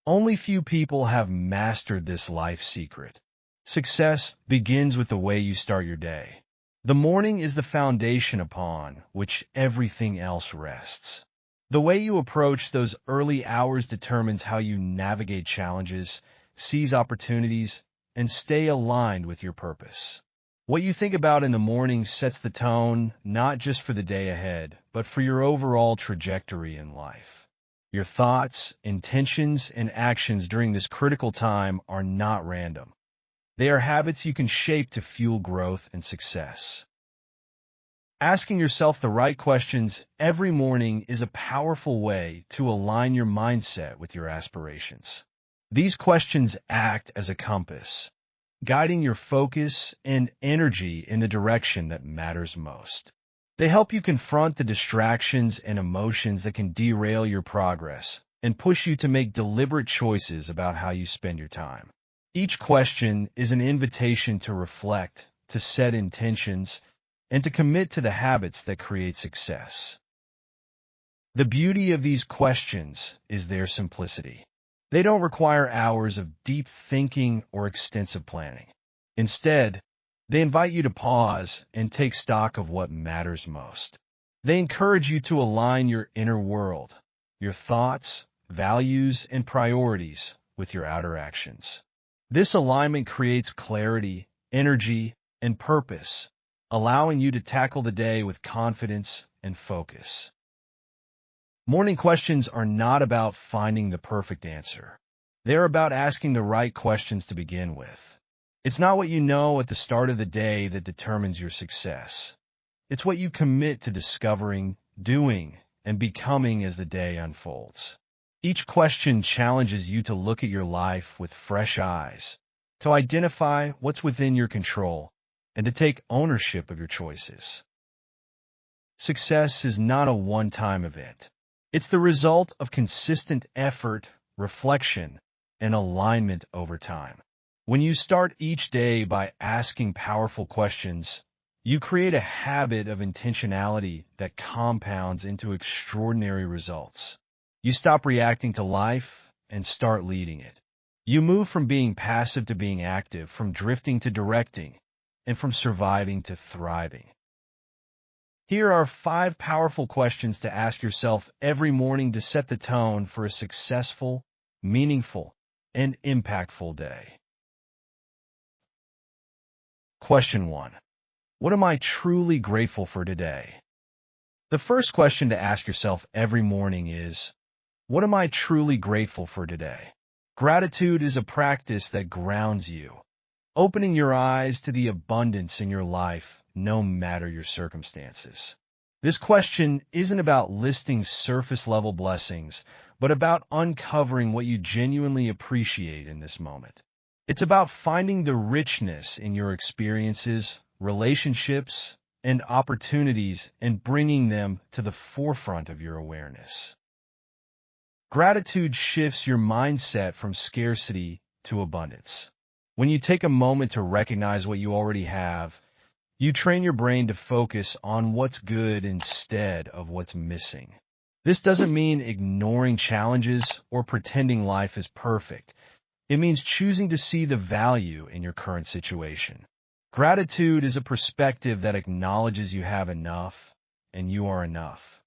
Only few people have mastered this life secret. Success begins with the way you start your day. The morning is the foundation upon which everything else rests. The way you approach those early hours determines how you navigate challenges, seize opportunities, and stay aligned with your purpose. What you think about in the morning sets the tone not just for the day ahead, but for your overall trajectory in life. Your thoughts, intentions, and actions during this critical time are not random. They are habits you can shape to fuel growth and success. Asking yourself the right questions every morning is a powerful way to align your mindset with your aspirations. These questions act as a compass, guiding your focus and energy in the direction that matters most. They help you confront the distractions and emotions that can derail your progress and push you to make deliberate choices about how you spend your time. Each question is an invitation to reflect, to set intentions, and to commit to the habits that create success. The beauty of these questions is their simplicity. They don't require hours of deep thinking or extensive planning. Instead, they invite you to pause and take stock of what matters most. They encourage you to align your inner world, your thoughts, values, and priorities with your outer actions. This alignment creates clarity, energy, and purpose, allowing you to tackle the day with confidence and focus. Morning questions are not about finding the perfect answer. They're about asking the right questions to begin with. It's not what you know at the start of the day that determines your success. It's what you commit to discovering, doing, and becoming as the day unfolds. Each question challenges you to look at your life with fresh eyes, to identify what's within your control, and to take ownership of your choices. Success is not a one-time event. It's the result of consistent effort, reflection, and alignment over time. When you start each day by asking powerful questions, you create a habit of intentionality that compounds into extraordinary results. You stop reacting to life and start leading it. You move from being passive to being active, from drifting to directing, and from surviving to thriving. Here are 5 powerful questions to ask yourself every morning to set the tone for a successful, meaningful, and impactful day. Question 1. What am I truly grateful for today? The first question to ask yourself every morning is, what am I truly grateful for today? Gratitude is a practice that grounds you, opening your eyes to the abundance in your life, no matter your circumstances. This question isn't about listing surface-level blessings, but about uncovering what you genuinely appreciate in this moment. It's about finding the richness in your experiences, relationships, and opportunities and bringing them to the forefront of your awareness. Gratitude shifts your mindset from scarcity to abundance. When you take a moment to recognize what you already have, you train your brain to focus on what's good instead of what's missing. This doesn't mean ignoring challenges or pretending life is perfect. It means choosing to see the value in your current situation. Gratitude is a perspective that acknowledges you have enough and you are enough.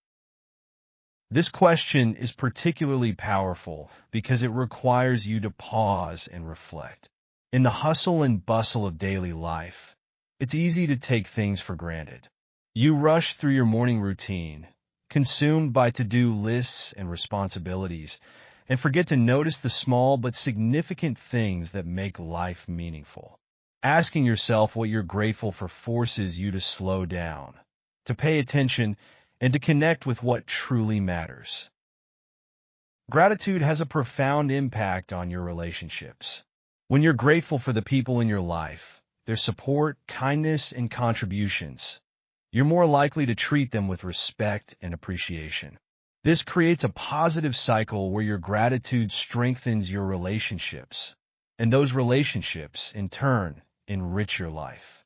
This question is particularly powerful because it requires you to pause and reflect. In the hustle and bustle of daily life, it's easy to take things for granted. You rush through your morning routine, consumed by to-do lists and responsibilities, and forget to notice the small but significant things that make life meaningful. Asking yourself what you're grateful for forces you to slow down, to pay attention, and to connect with what truly matters. Gratitude has a profound impact on your relationships. When you're grateful for the people in your life, their support, kindness, and contributions, you're more likely to treat them with respect and appreciation. This creates a positive cycle where your gratitude strengthens your relationships, and those relationships, in turn, enrich your life.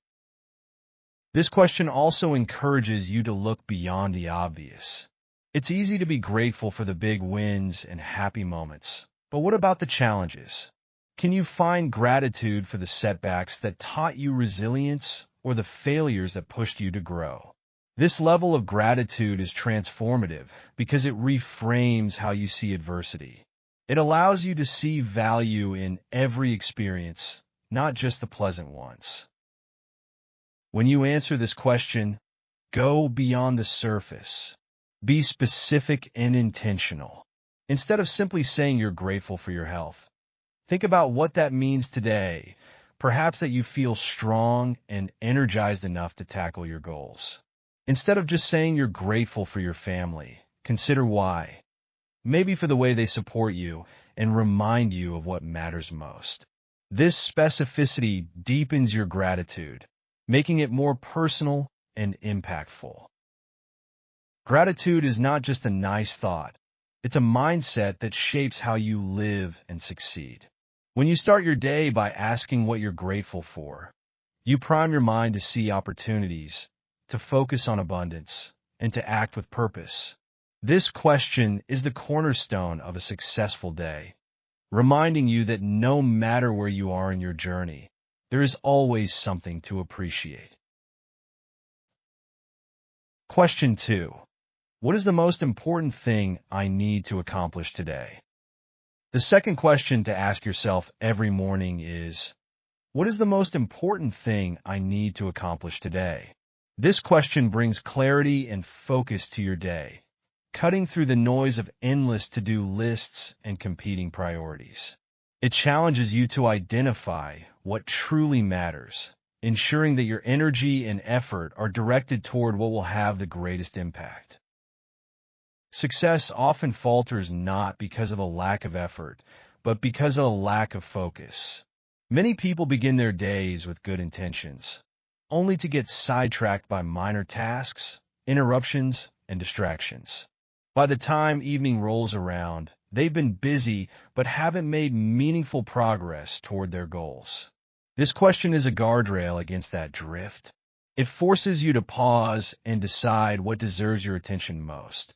This question also encourages you to look beyond the obvious. It's easy to be grateful for the big wins and happy moments, But what about the challenges? Can you find gratitude for the setbacks that taught you resilience or the failures that pushed you to grow? This level of gratitude is transformative because it reframes how you see adversity. It allows you to see value in every experience, not just the pleasant ones. When you answer this question, go beyond the surface. Be specific and intentional. Instead of simply saying you're grateful for your health, think about what that means today. Perhaps that you feel strong and energized enough to tackle your goals. Instead of just saying you're grateful for your family, consider why. Maybe for the way they support you and remind you of what matters most. This specificity deepens your gratitude, making it more personal and impactful. Gratitude is not just a nice thought. It's a mindset that shapes how you live and succeed. When you start your day by asking what you're grateful for, you prime your mind to see opportunities, to focus on abundance, and to act with purpose. This question is the cornerstone of a successful day, reminding you that no matter where you are in your journey, there is always something to appreciate. Question 2. What is the most important thing I need to accomplish today? The second question to ask yourself every morning is, what is the most important thing I need to accomplish today? This question brings clarity and focus to your day, cutting through the noise of endless to-do lists and competing priorities. It challenges you to identify what truly matters, ensuring that your energy and effort are directed toward what will have the greatest impact. Success often falters not because of a lack of effort, but because of a lack of focus. Many people begin their days with good intentions, only to get sidetracked by minor tasks, interruptions, and distractions. By the time evening rolls around, they've been busy but haven't made meaningful progress toward their goals. This question is a guardrail against that drift. It forces you to pause and decide what deserves your attention most.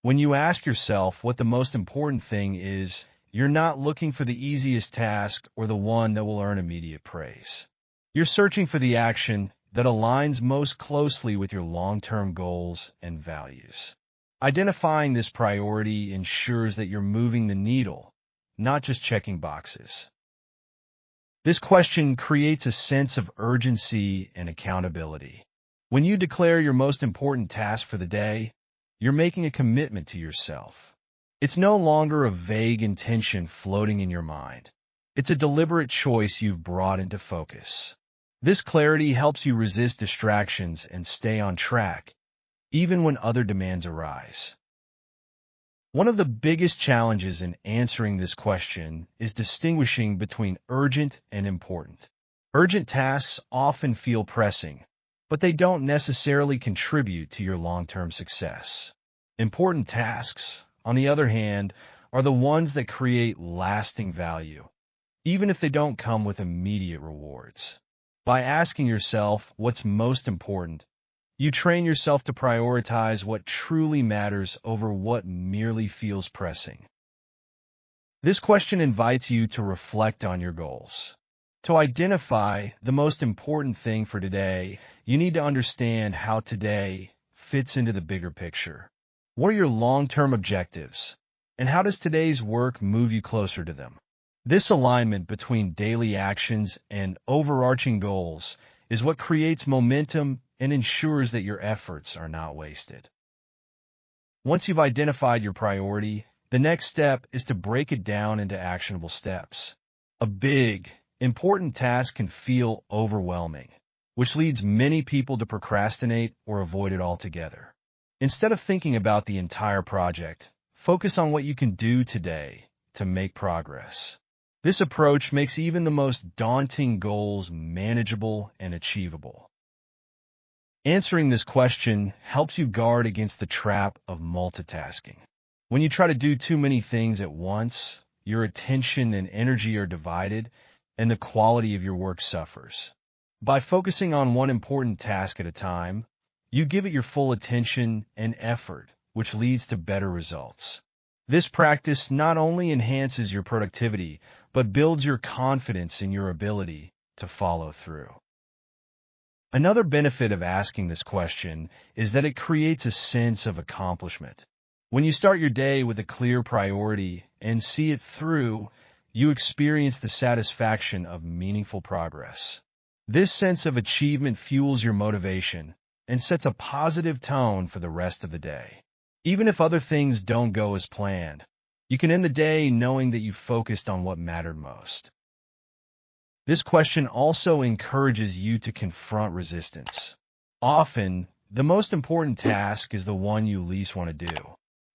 When you ask yourself what the most important thing is, you're not looking for the easiest task or the one that will earn immediate praise. You're searching for the action that aligns most closely with your long-term goals and values. Identifying this priority ensures that you're moving the needle, not just checking boxes. This question creates a sense of urgency and accountability. When you declare your most important task for the day, you're making a commitment to yourself. It's no longer a vague intention floating in your mind. It's a deliberate choice you've brought into focus. This clarity helps you resist distractions and stay on track, even when other demands arise. One of the biggest challenges in answering this question is distinguishing between urgent and important. Urgent tasks often feel pressing, but they don't necessarily contribute to your long-term success. Important tasks, on the other hand, are the ones that create lasting value, even if they don't come with immediate rewards. By asking yourself what's most important, you train yourself to prioritize what truly matters over what merely feels pressing. This question invites you to reflect on your goals. To identify the most important thing for today, you need to understand how today fits into the bigger picture. What are your long-term objectives, and how does today's work move you closer to them? This alignment between daily actions and overarching goals is what creates momentum and ensures that your efforts are not wasted. Once you've identified your priority, the next step is to break it down into actionable steps. A big, important task can feel overwhelming, which leads many people to procrastinate or avoid it altogether. Instead of thinking about the entire project, focus on what you can do today to make progress. This approach makes even the most daunting goals manageable and achievable. Answering this question helps you guard against the trap of multitasking. When you try to do too many things at once, your attention and energy are divided, and the quality of your work suffers. By focusing on one important task at a time, you give it your full attention and effort, which leads to better results. This practice not only enhances your productivity, but builds your confidence in your ability to follow through. Another benefit of asking this question is that it creates a sense of accomplishment. When you start your day with a clear priority and see it through, you experience the satisfaction of meaningful progress. This sense of achievement fuels your motivation and sets a positive tone for the rest of the day. Even if other things don't go as planned, you can end the day knowing that you focused on what mattered most. This question also encourages you to confront resistance. Often, the most important task is the one you least want to do.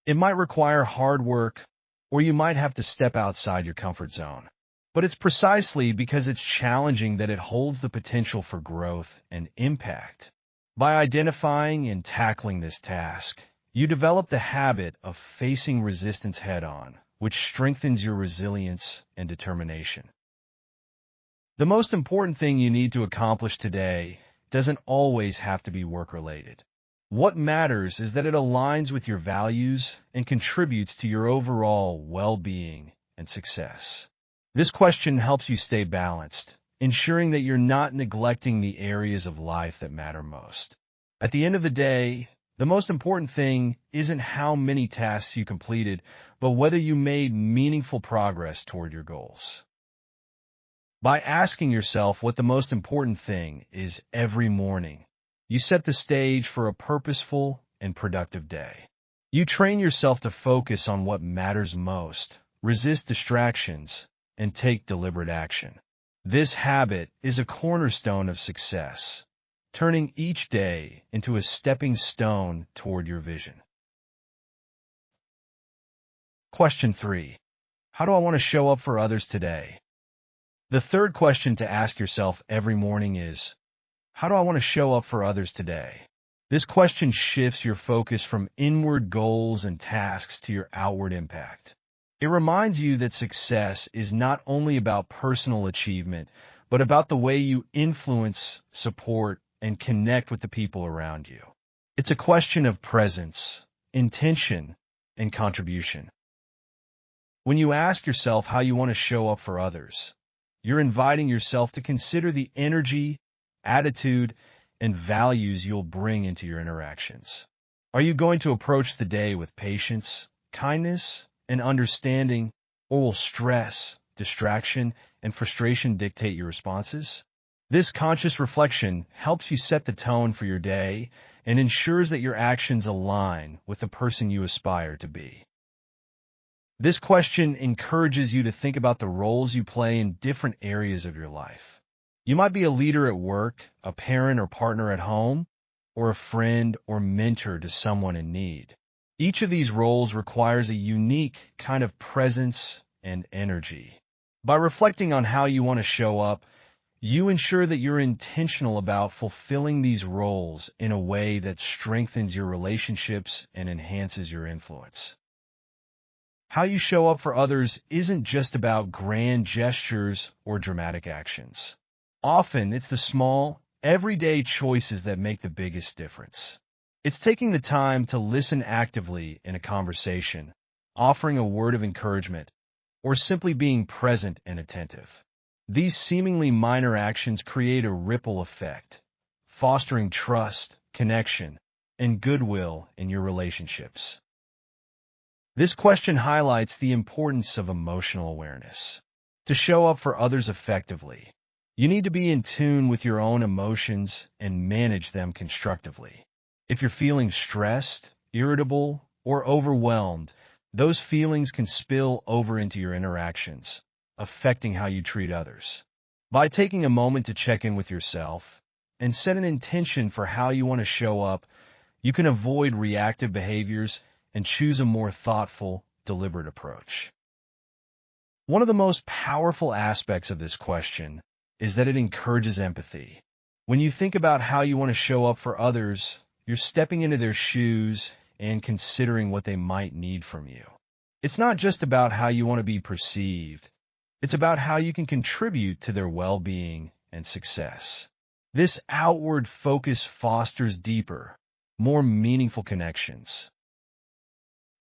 It might require hard work, or you might have to step outside your comfort zone. But it's precisely because it's challenging that it holds the potential for growth and impact. By identifying and tackling this task, you develop the habit of facing resistance head-on, which strengthens your resilience and determination. The most important thing you need to accomplish today doesn't always have to be work-related. What matters is that it aligns with your values and contributes to your overall well-being and success. This question helps you stay balanced, ensuring that you're not neglecting the areas of life that matter most. At the end of the day, the most important thing isn't how many tasks you completed, but whether you made meaningful progress toward your goals. By asking yourself what the most important thing is every morning, you set the stage for a purposeful and productive day. You train yourself to focus on what matters most, resist distractions, and take deliberate action. This habit is a cornerstone of success, turning each day into a stepping stone toward your vision. Question 3. How do I want to show up for others today? The third question to ask yourself every morning is, how do I want to show up for others today? This question shifts your focus from inward goals and tasks to your outward impact. It reminds you that success is not only about personal achievement, but about the way you influence, support, and connect with the people around you. It's a question of presence, intention, and contribution. When you ask yourself how you want to show up for others, you're inviting yourself to consider the energy, attitude, and values you'll bring into your interactions. Are you going to approach the day with patience, kindness, and understanding, or will stress, distraction, and frustration dictate your responses? This conscious reflection helps you set the tone for your day and ensures that your actions align with the person you aspire to be. This question encourages you to think about the roles you play in different areas of your life. You might be a leader at work, a parent or partner at home, or a friend or mentor to someone in need. Each of these roles requires a unique kind of presence and energy. By reflecting on how you want to show up, you ensure that you're intentional about fulfilling these roles in a way that strengthens your relationships and enhances your influence. How you show up for others isn't just about grand gestures or dramatic actions. Often, it's the small, everyday choices that make the biggest difference. It's taking the time to listen actively in a conversation, offering a word of encouragement, or simply being present and attentive. These seemingly minor actions create a ripple effect, fostering trust, connection, and goodwill in your relationships. This question highlights the importance of emotional awareness. To show up for others effectively, you need to be in tune with your own emotions and manage them constructively. If you're feeling stressed, irritable, or overwhelmed, those feelings can spill over into your interactions, affecting how you treat others. By taking a moment to check in with yourself and set an intention for how you want to show up, you can avoid reactive behaviors and choose a more thoughtful, deliberate approach. One of the most powerful aspects of this question is that it encourages empathy. When you think about how you want to show up for others, you're stepping into their shoes and considering what they might need from you. It's not just about how you want to be perceived. It's about how you can contribute to their well-being and success. This outward focus fosters deeper, more meaningful connections.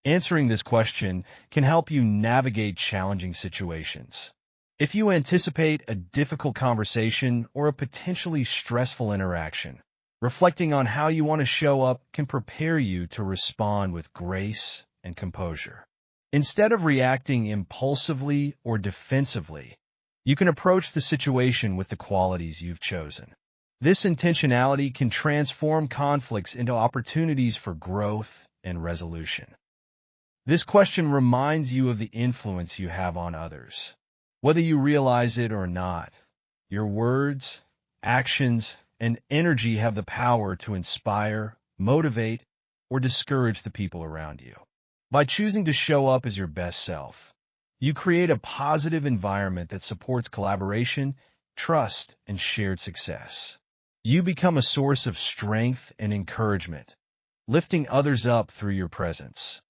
Answering this question can help you navigate challenging situations. If you anticipate a difficult conversation or a potentially stressful interaction, reflecting on how you want to show up can prepare you to respond with grace and composure. Instead of reacting impulsively or defensively, you can approach the situation with the qualities you've chosen. This intentionality can transform conflicts into opportunities for growth and resolution. This question reminds you of the influence you have on others. Whether you realize it or not, your words, actions, and energy have the power to inspire, motivate, or discourage the people around you. By choosing to show up as your best self, you create a positive environment that supports collaboration, trust, and shared success. You become a source of strength and encouragement, lifting others up through your presence.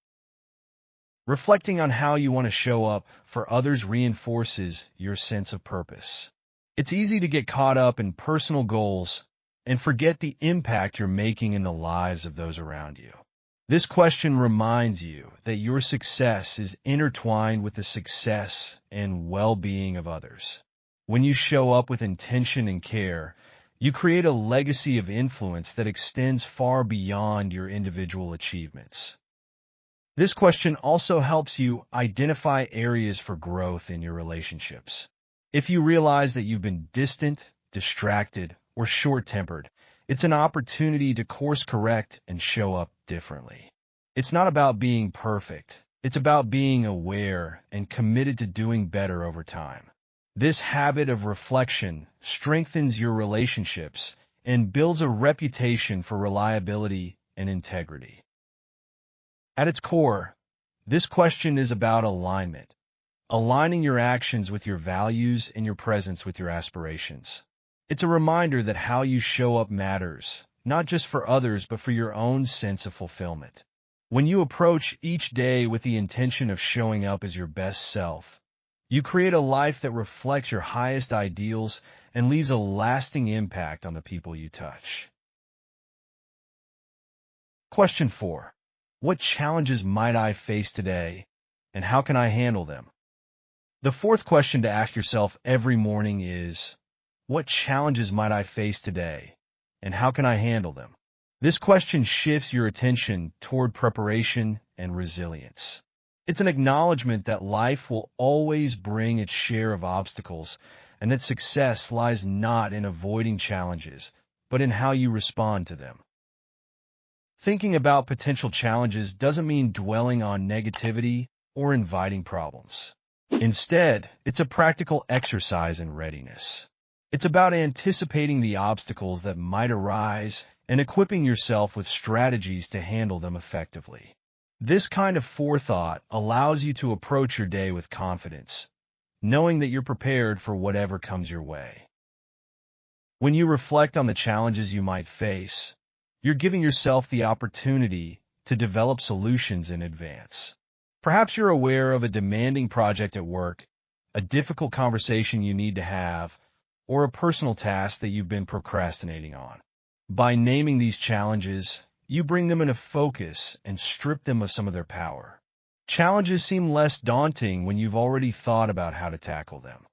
Reflecting on how you want to show up for others reinforces your sense of purpose. It's easy to get caught up in personal goals and forget the impact you're making in the lives of those around you. This question reminds you that your success is intertwined with the success and well-being of others. When you show up with intention and care, you create a legacy of influence that extends far beyond your individual achievements. This question also helps you identify areas for growth in your relationships. If you realize that you've been distant, distracted, or short-tempered, it's an opportunity to course-correct and show up differently. It's not about being perfect. It's about being aware and committed to doing better over time. This habit of reflection strengthens your relationships and builds a reputation for reliability and integrity. At its core, this question is about alignment, aligning your actions with your values and your presence with your aspirations. It's a reminder that how you show up matters, not just for others, but for your own sense of fulfillment. When you approach each day with the intention of showing up as your best self, you create a life that reflects your highest ideals and leaves a lasting impact on the people you touch. Question 4. What challenges might I face today, and how can I handle them? The fourth question to ask yourself every morning is, what challenges might I face today, and how can I handle them? This question shifts your attention toward preparation and resilience. It's an acknowledgement that life will always bring its share of obstacles, and that success lies not in avoiding challenges, but in how you respond to them. Thinking about potential challenges doesn't mean dwelling on negativity or inviting problems. Instead, it's a practical exercise in readiness. It's about anticipating the obstacles that might arise and equipping yourself with strategies to handle them effectively. This kind of forethought allows you to approach your day with confidence, knowing that you're prepared for whatever comes your way. When you reflect on the challenges you might face, you're giving yourself the opportunity to develop solutions in advance. Perhaps you're aware of a demanding project at work, a difficult conversation you need to have, or a personal task that you've been procrastinating on. By naming these challenges, you bring them into focus and strip them of some of their power. Challenges seem less daunting when you've already thought about how to tackle them.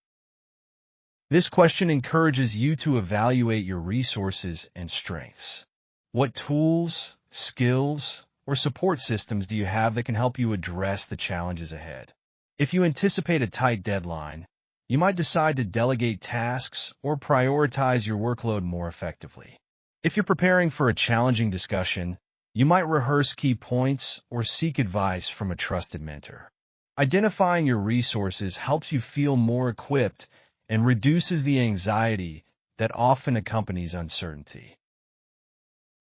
This question encourages you to evaluate your resources and strengths. What tools, skills, or support systems do you have that can help you address the challenges ahead? If you anticipate a tight deadline, you might decide to delegate tasks or prioritize your workload more effectively. If you're preparing for a challenging discussion, you might rehearse key points or seek advice from a trusted mentor. Identifying your resources helps you feel more equipped and reduces the anxiety that often accompanies uncertainty.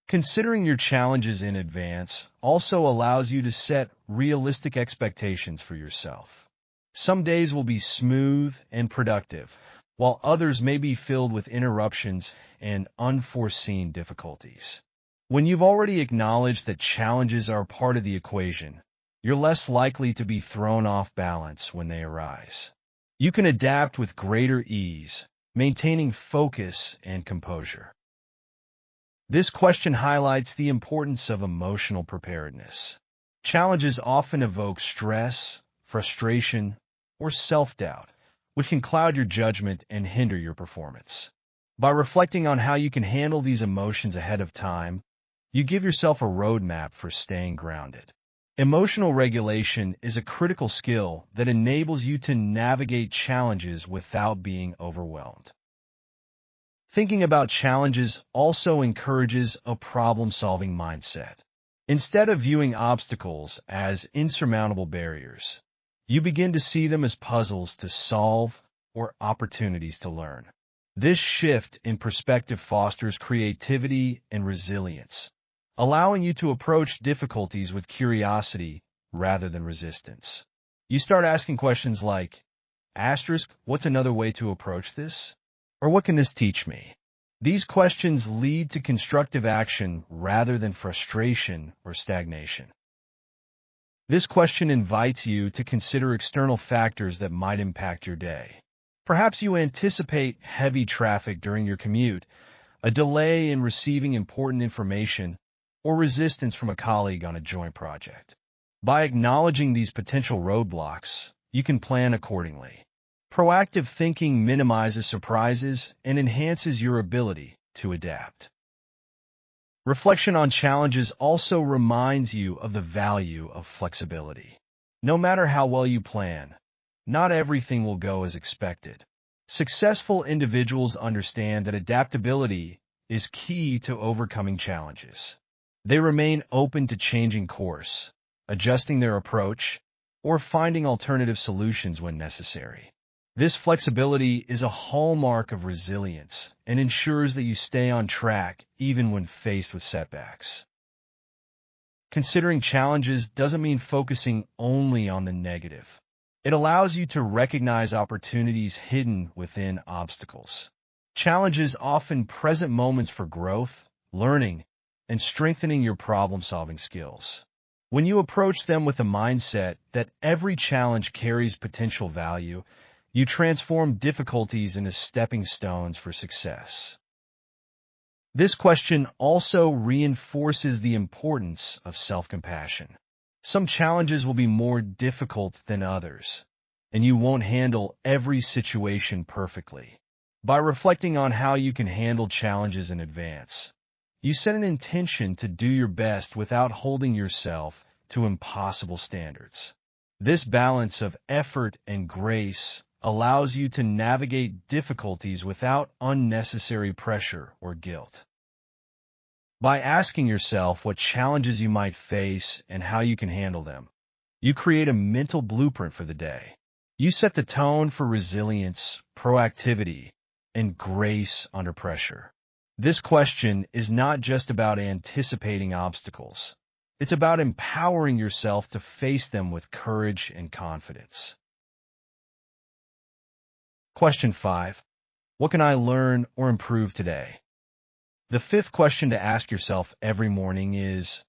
Considering your challenges in advance also allows you to set realistic expectations for yourself. Some days will be smooth and productive, while others may be filled with interruptions and unforeseen difficulties. When you've already acknowledged that challenges are part of the equation, you're less likely to be thrown off balance when they arise. You can adapt with greater ease, maintaining focus and composure. This question highlights the importance of emotional preparedness. Challenges often evoke stress, frustration, or self-doubt, which can cloud your judgment and hinder your performance. By reflecting on how you can handle these emotions ahead of time, you give yourself a roadmap for staying grounded. Emotional regulation is a critical skill that enables you to navigate challenges without being overwhelmed. Thinking about challenges also encourages a problem-solving mindset. Instead of viewing obstacles as insurmountable barriers, you begin to see them as puzzles to solve or opportunities to learn. This shift in perspective fosters creativity and resilience, allowing you to approach difficulties with curiosity rather than resistance. You start asking questions like, what's another way to approach this? Or what can this teach me? These questions lead to constructive action rather than frustration or stagnation. This question invites you to consider external factors that might impact your day. Perhaps you anticipate heavy traffic during your commute, a delay in receiving important information, or resistance from a colleague on a joint project. By acknowledging these potential roadblocks, you can plan accordingly. Proactive thinking minimizes surprises and enhances your ability to adapt. Reflection on challenges also reminds you of the value of flexibility. No matter how well you plan, not everything will go as expected. Successful individuals understand that adaptability is key to overcoming challenges. They remain open to changing course, adjusting their approach, or finding alternative solutions when necessary. This flexibility is a hallmark of resilience and ensures that you stay on track even when faced with setbacks. Considering challenges doesn't mean focusing only on the negative. It allows you to recognize opportunities hidden within obstacles. Challenges often present moments for growth, learning, and strengthening your problem-solving skills. When you approach them with a mindset that every challenge carries potential value, you transform difficulties into stepping stones for success. This question also reinforces the importance of self-compassion. Some challenges will be more difficult than others, and you won't handle every situation perfectly. By reflecting on how you can handle challenges in advance, you set an intention to do your best without holding yourself to impossible standards. This balance of effort and grace allows you to navigate difficulties without unnecessary pressure or guilt. By asking yourself what challenges you might face and how you can handle them, you create a mental blueprint for the day. You set the tone for resilience, proactivity, and grace under pressure. This question is not just about anticipating obstacles. It's about empowering yourself to face them with courage and confidence. Question 5. What can I learn or improve today? The fifth question to ask yourself every morning is,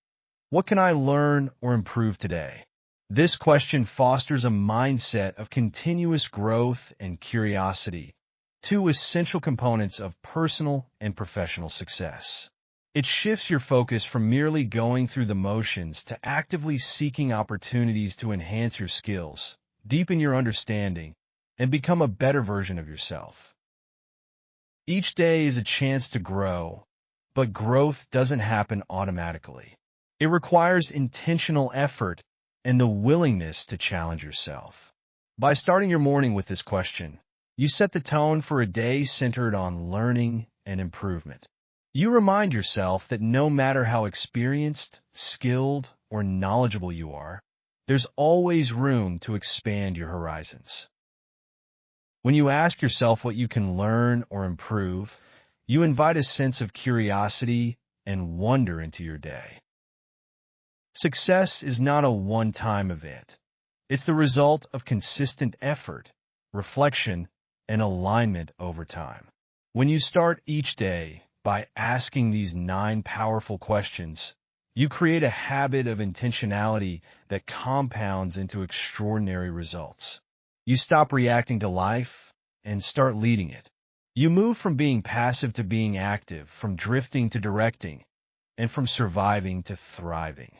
what can I learn or improve today? This question fosters a mindset of continuous growth and curiosity, two essential components of personal and professional success. It shifts your focus from merely going through the motions to actively seeking opportunities to enhance your skills, deepen your understanding, and become a better version of yourself. Each day is a chance to grow, but growth doesn't happen automatically. It requires intentional effort and the willingness to challenge yourself. By starting your morning with this question, you set the tone for a day centered on learning and improvement. You remind yourself that no matter how experienced, skilled, or knowledgeable you are, there's always room to expand your horizons. When you ask yourself what you can learn or improve, you invite a sense of curiosity and wonder into your day. Success is not a one-time event. It's the result of consistent effort, reflection, and alignment over time. When you start each day by asking these 9 powerful questions, you create a habit of intentionality that compounds into extraordinary results. You stop reacting to life and start leading it. You move from being passive to being active, from drifting to directing, and from surviving to thriving.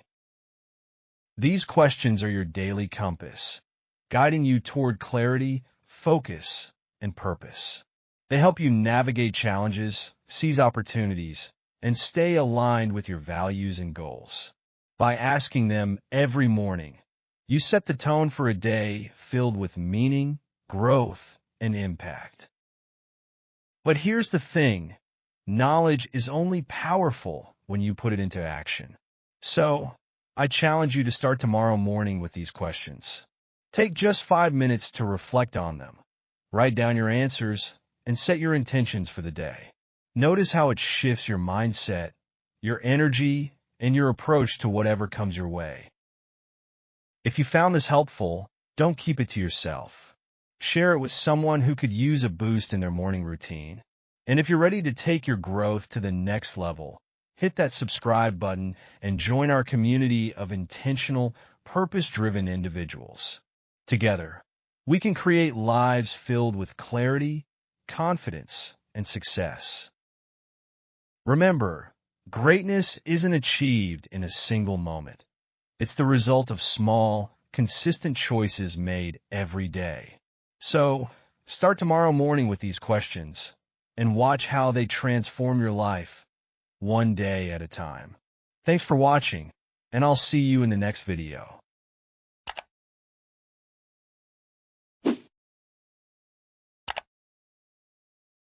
These questions are your daily compass, guiding you toward clarity, focus, and purpose. They help you navigate challenges, seize opportunities, and stay aligned with your values and goals. By asking them every morning, you set the tone for a day filled with meaning, growth, and impact. But here's the thing, knowledge is only powerful when you put it into action. So, I challenge you to start tomorrow morning with these questions. Take just 5 minutes to reflect on them. Write down your answers and set your intentions for the day. Notice how it shifts your mindset, your energy, and your approach to whatever comes your way. If you found this helpful, don't keep it to yourself. Share it with someone who could use a boost in their morning routine. And if you're ready to take your growth to the next level, hit that subscribe button and join our community of intentional, purpose-driven individuals. Together, we can create lives filled with clarity, confidence, and success. Remember, greatness isn't achieved in a single moment. It's the result of small, consistent choices made every day. So, start tomorrow morning with these questions and watch how they transform your life, one day at a time. Thanks for watching, and I'll see you in the next video.